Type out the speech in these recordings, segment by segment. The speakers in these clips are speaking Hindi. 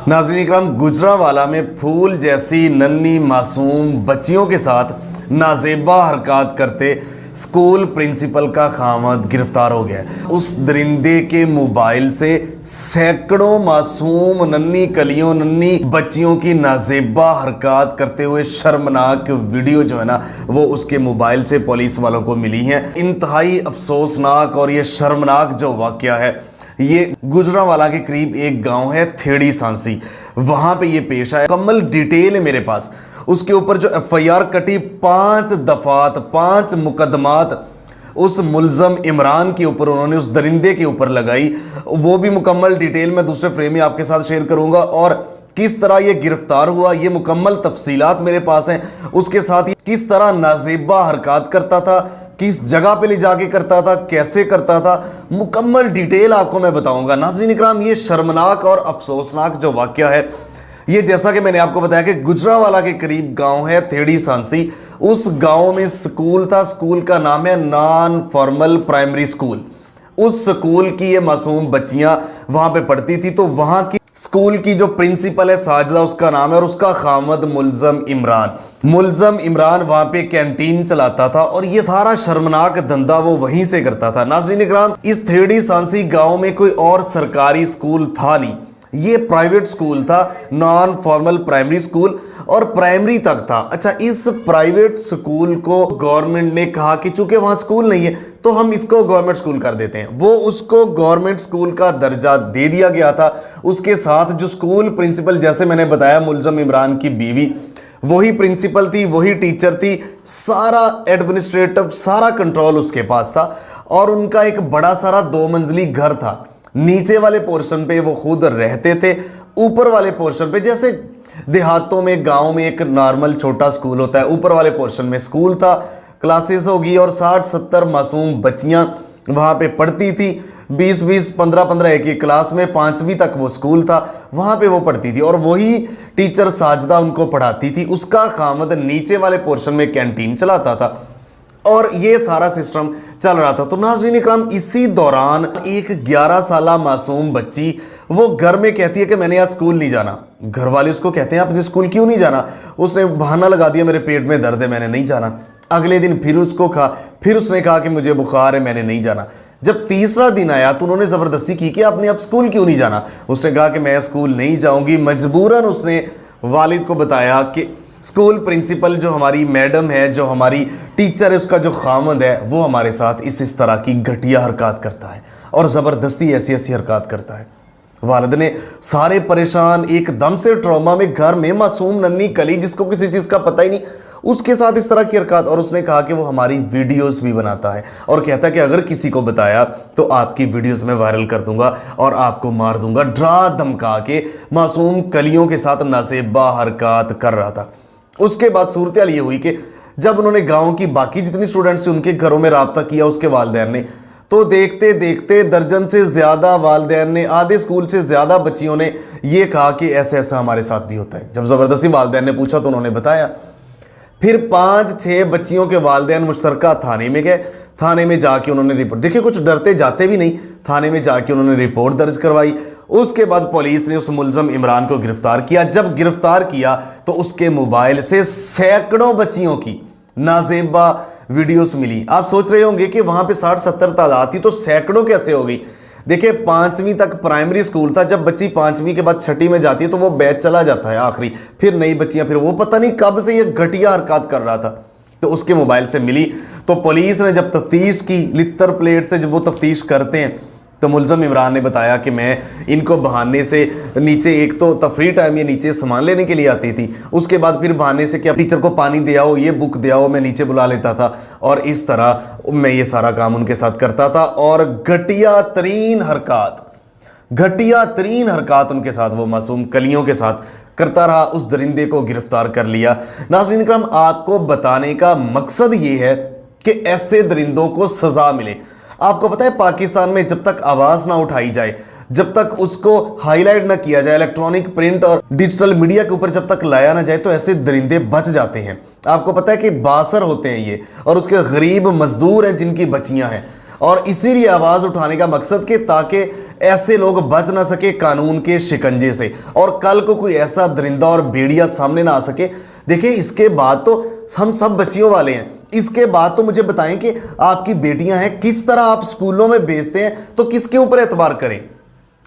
नाज़रीन इकराम, गुजरांवाला में फूल जैसी नन्ही मासूम बच्चियों के साथ नाजेबा हरकत करते स्कूल प्रिंसिपल का खामद गिरफ्तार हो गया। उस दरिंदे के मोबाइल से सैकड़ों मासूम नन्ही कलियों नन्ही बच्चियों की नाजेबा हरकत करते हुए शर्मनाक वीडियो जो है ना, वो उसके मोबाइल से पुलिस वालों को मिली हैं। इंतहाई अफसोसनाक और ये शर्मनाक जो वाक़या है, ये गुजरांवाला के करीब एक गांव है थेड़ी सांसी, वहां पे ये पेश आया। मुकम्मल डिटेल है मेरे पास। उसके ऊपर जो एफआईआर कटी 5 दफात 5 मुकदमात उस मुलजम इमरान के ऊपर उन्होंने उस दरिंदे के ऊपर लगाई, वो भी मुकम्मल डिटेल मैं दूसरे फ्रेम में आपके साथ शेयर करूंगा। और किस तरह ये गिरफ्तार हुआ, ये मुकम्मल तफसीलात मेरे पास हैं। उसके साथ ही किस तरह नाजेबा हरकत करता था, किस जगह पे ले जाके करता था, कैसे करता था, मुकम्मल डिटेल आपको मैं बताऊंगा। नाज़रीन इकराम, ये शर्मनाक और अफसोसनाक जो वाक़या है, ये जैसा कि मैंने आपको बताया कि गुजरांवाला के करीब गांव है थेड़ी सांसी। उस गांव में स्कूल था, स्कूल का नाम है नॉन फॉर्मल प्राइमरी स्कूल। उस स्कूल की ये मासूम बच्चियां वहां पे पढ़ती थी। तो वहां की स्कूल की जो प्रिंसिपल है साजिदा उसका नाम है, और उसका खामद मुलजम इमरान वहां पे कैंटीन चलाता था और ये सारा शर्मनाक धंधा वो वहीं से करता था। नाज़रीन इकराम, इस थेड़ी सांसी गांव में कोई और सरकारी स्कूल था नहीं, ये प्राइवेट स्कूल था, नॉन फॉर्मल प्राइमरी स्कूल, और प्राइमरी तक था। अच्छा, इस प्राइवेट स्कूल को गवर्नमेंट ने कहा कि चूंकि वहां स्कूल नहीं है तो हम इसको गवर्नमेंट स्कूल कर देते हैं। वो उसको गवर्नमेंट स्कूल का दर्जा दे दिया गया था। उसके साथ जो स्कूल प्रिंसिपल, जैसे मैंने बताया, मुलजम इमरान की बीवी वही प्रिंसिपल थी, वही टीचर थी, सारा एडमिनिस्ट्रेटिव सारा कंट्रोल उसके पास था। और उनका एक बड़ा सारा 2 मंजिली घर था। नीचे वाले पोर्शन पे वो खुद रहते थे, ऊपर वाले पोर्शन पे जैसे देहातों में गांव में एक नॉर्मल छोटा स्कूल होता है, ऊपर वाले पोर्शन में स्कूल था, क्लासेस होगी और 60-70 मासूम बच्चियां वहां पे पढ़ती थी। 20-20 15-15 एक ही क्लास में, 5वीं तक वो स्कूल था, वहां पे वो पढ़ती थी और वही टीचर साजिदा उनको पढ़ाती थी। उसका खामद नीचे वाले पोर्शन में कैंटीन चलाता था और ये सारा सिस्टम चल रहा था। तो नाज़रीन इकराम, इसी दौरान एक 11 साला मासूम बच्ची वो घर में कहती है कि मैंने आज स्कूल नहीं जाना। घर वाले उसको कहते हैं, आप स्कूल क्यों नहीं जाना? उसने बहाना लगा दिया, मेरे पेट में दर्द है, मैंने नहीं जाना। अगले दिन फिर उसने कहा कि मुझे बुखार है, मैंने नहीं जाना। जब तीसरा दिन आया तो उन्होंने ज़बरदस्ती की कि आपने अब स्कूल क्यों नहीं जाना? उसने कहा कि मैं स्कूल नहीं जाऊंगी। मजबूरन उसने वालिद को बताया कि स्कूल प्रिंसिपल जो हमारी मैडम है, जो हमारी टीचर है, उसका जो खामद है वो हमारे साथ इस तरह की घटिया हरकत करता है और ज़बरदस्ती ऐसी हरकत करता है। वालिद ने सारे परेशान, एकदम से ट्रॉमा में, घर में मासूम नन्ही कली जिसको किसी चीज़ का पता ही नहीं, उसके साथ इस तरह की हरकत। और उसने कहा कि वो हमारी वीडियोस भी बनाता है और कहता है कि अगर किसी को बताया तो आपकी वीडियोस में वायरल कर दूंगा और आपको मार दूंगा। डरा धमका के मासूम कलियों के साथ नासेबा हरकत कर रहा था। उसके बाद सूरत हाल ये हुई कि जब उन्होंने गांव की बाकी जितनी स्टूडेंट्स उनके घरों में राब्ता किया उसके वालिदैन ने, तो देखते देखते दर्जन से ज़्यादा वालिदैन ने, आधे स्कूल से ज़्यादा बच्चियों ने ये कहा कि ऐसा ऐसा हमारे साथ भी होता है। जब ज़बरदस्ती वालिदैन ने पूछा तो उन्होंने बताया। फिर 5-6 बच्चियों के वालिदैन मुश्तरका थाने में गए। थाने में जाके उन्होंने रिपोर्ट, देखिए कुछ डरते जाते भी नहीं, थाने में जाके उन्होंने रिपोर्ट दर्ज करवाई। उसके बाद पुलिस ने उस मुलजम इमरान को गिरफ्तार किया। जब गिरफ्तार किया तो उसके मोबाइल से सैकड़ों बच्चियों की नाजेबा वीडियोस मिली। आप सोच रहे होंगे कि वहां पे 60-70 तादाद थी तो सैकड़ों कैसे हो गई? देखिए, 5वीं तक प्राइमरी स्कूल था। जब बच्ची 5वीं के बाद 6ठी में जाती है तो वो बैच चला जाता है आखिरी, फिर नई बच्चियां, फिर वो पता नहीं कब से ये घटिया हरकत कर रहा था। तो उसके मोबाइल से मिली। तो पुलिस ने जब तफ्तीश की, लित्तर प्लेट से जब वो तफ्तीश करते हैं, तो मुलजम इमरान ने बताया कि मैं इनको बहाने से नीचे, एक तो तफरी टाइम ये नीचे सामान लेने के लिए आती थी, उसके बाद फिर बहाने से क्या टीचर को पानी दे आओ, ये बुक दे आओ, मैं नीचे बुला लेता था और इस तरह मैं ये सारा काम उनके साथ करता था। और घटिया तरीन हरकत उनके साथ, वो मासूम कलियों के साथ करता रहा। उस दरिंदे को गिरफ्तार कर लिया। नाज़रीन इकराम, आपको बताने का मकसद ये है कि ऐसे दरिंदों को सजा मिले। आपको पता है, पाकिस्तान में जब तक आवाज़ ना उठाई जाए, जब तक उसको हाईलाइट ना किया जाए, इलेक्ट्रॉनिक, प्रिंट और डिजिटल मीडिया के ऊपर जब तक लाया ना जाए, तो ऐसे दरिंदे बच जाते हैं। आपको पता है कि बासर होते हैं ये, और उसके गरीब मजदूर हैं जिनकी बच्चियां हैं, और इसीलिए आवाज़ उठाने का मकसद कि ताकि ऐसे लोग बच ना सके कानून के शिकंजे से, और कल को कोई ऐसा दरिंदा और भेड़िया सामने ना आ सके। देखिए, इसके बाद तो हम सब बच्चियों वाले हैं। इसके बाद तो मुझे बताएं कि आपकी बेटियां हैं, किस तरह आप स्कूलों में भेजते हैं, तो किसके ऊपर एतबार करें।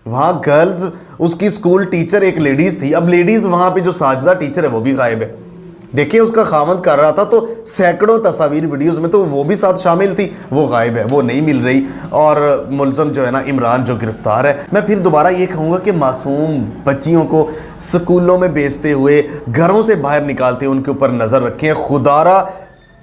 वहां गर्ल्स, उसकी स्कूल टीचर एक लेडीज थी, अब लेडीज वहां पे जो साजिदा टीचर है वो भी गायब है। देखिए, उसका खामद कर रहा था तो सैकड़ों तस्वीर वीडियोस में तो वो भी साथ शामिल थी, वो गायब है, वो नहीं मिल रही। और मुलज़म जो है ना, इमरान, जो गिरफ्तार है। मैं फिर दोबारा ये कहूँगा कि मासूम बच्चियों को स्कूलों में भेजते हुए, घरों से बाहर निकालते हुए उनके ऊपर नज़र रखें। खुदारा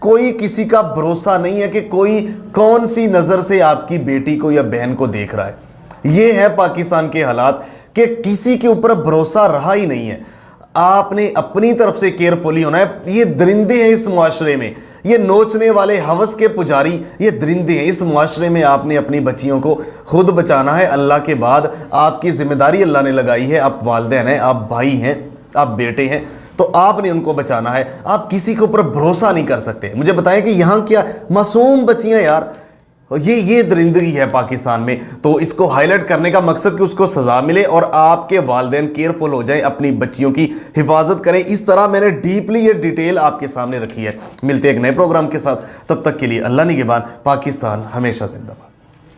कोई किसी का भरोसा नहीं है कि कोई कौन सी नज़र से आपकी बेटी को या बहन को देख रहा है। ये है पाकिस्तान के हालात कि किसी के ऊपर भरोसा रहा ही नहीं है। आपने अपनी तरफ से केयरफुली होना है। ये दरिंदे हैं इस मुआशरे में, ये नोचने वाले हवस के पुजारी, ये दरिंदे हैं इस मुआशरे में। आपने अपनी बच्चियों को खुद बचाना है। अल्लाह के बाद आपकी जिम्मेदारी अल्लाह ने लगाई है। आप वालिदैन हैं, आप भाई हैं, आप बेटे हैं, तो आपने उनको बचाना है। आप किसी के ऊपर भरोसा नहीं कर सकते। मुझे बताएं कि यहाँ क्या मासूम बच्चियाँ यार, ये दरिंदगी है पाकिस्तान में। तो इसको हाईलाइट करने का मकसद कि उसको सज़ा मिले और आपके वालिदैन केयरफुल हो जाएं, अपनी बच्चियों की हिफाजत करें। इस तरह मैंने डीपली ये डिटेल आपके सामने रखी है। मिलते हैं एक नए प्रोग्राम के साथ, तब तक के लिए अल्लाह निगहबान। पाकिस्तान हमेशा जिंदाबाद।